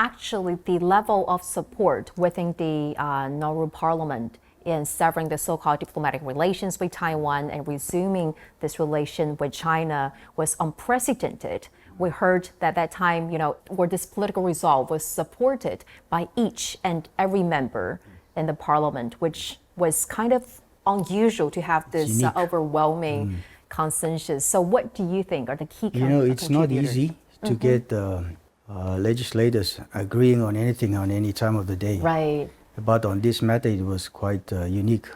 actually the level of support within the Nauru Parliament in severing the so-called diplomatic relations with Taiwan and resuming this relation with China was unprecedented. We heard that that time, where this political resolve was supported by each and every member in the parliament, which was kind of unusual to have this overwhelming consensus. So what do you think are the key contributors? It's not easy to get legislators agreeing on anything on any time of the day. Right. But on this matter, it was quite unique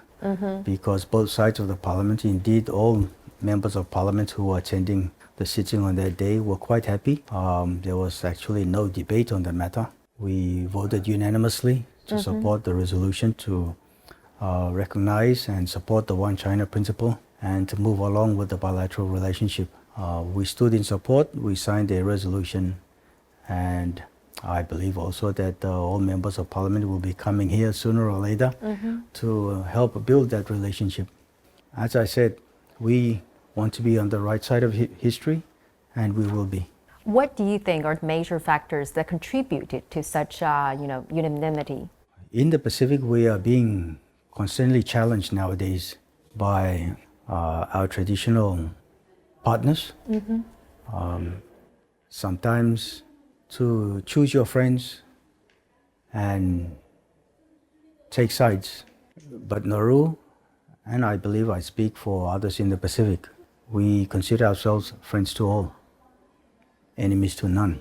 because both sides of the parliament, indeed all members of parliament who were attending the sitting on that day were quite happy. There was actually no debate on the matter. We voted unanimously to support the resolution to recognize and support the One China principle and to move along with the bilateral relationship. We stood in support, we signed a resolution, and I believe also that all members of parliament will be coming here sooner or later to help build that relationship. As I said, we want to be on the right side of history, and we will be. What do you think are the major factors that contributed to such unanimity? In the Pacific, we are being constantly challenged nowadays by our traditional partners. Sometimes to choose your friends and take sides. But Nauru, and I believe I speak for others in the Pacific, we consider ourselves friends to all, enemies to none.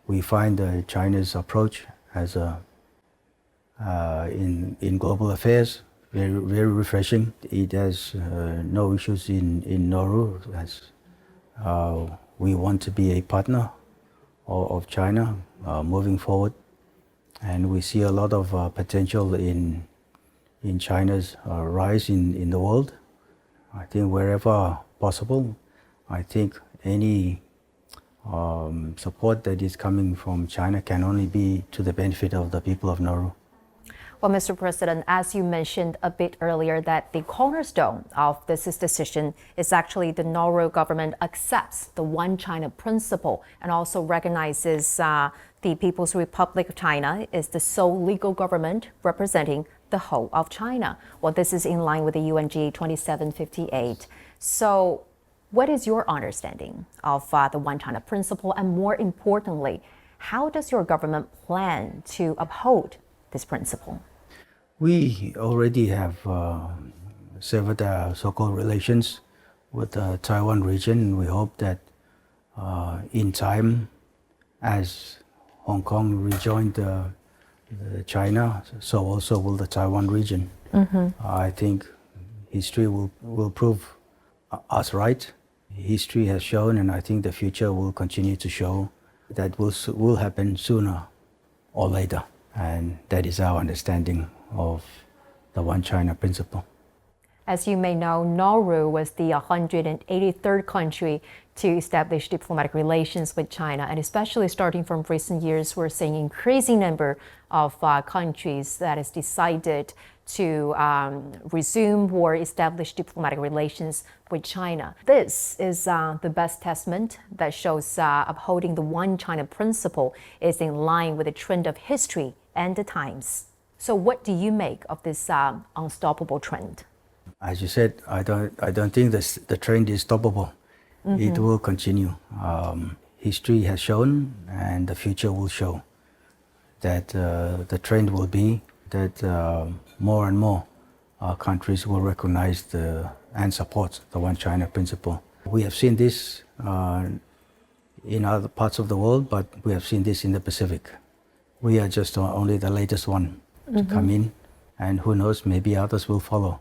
We find China's approach as in global affairs very, very refreshing. It has no issues in Nauru, as we want to be a partner of China moving forward, and we see a lot of potential in China's rise in the world. I think wherever possible, I think any support that is coming from China can only be to the benefit of the people of Nauru. Well, Mr. President, as you mentioned a bit earlier, that the cornerstone of this decision is actually the Nauru government accepts the One China principle and also recognizes the People's Republic of China is the sole legal government representing the whole of China. Well, this is in line with the UNGA 2758. So what is your understanding of the One China principle? And more importantly, how does your government plan to uphold this principle? We already have severed our so-called relations with the Taiwan region. We hope that in time, as Hong Kong rejoined China, so also will the Taiwan region. I think history will prove us right. History has shown, and I think the future will continue to show, that will happen sooner or later. And that is our understanding of the One China principle. As you may know, Nauru was the 183rd country to establish diplomatic relations with China, and especially starting from recent years, we're seeing increasing number of countries that has decided to resume or establish diplomatic relations with China. This is the best testament that shows upholding the One China principle is in line with the trend of history and the times. So what do you make of this unstoppable trend? As you said, I don't think the trend is stoppable. It will continue. History has shown, and the future will show, that the trend will be that more and more countries will recognize and support the One China principle. We have seen this in other parts of the world, but we have seen this in the Pacific. We are just only the latest one to come in, and who knows, maybe others will follow.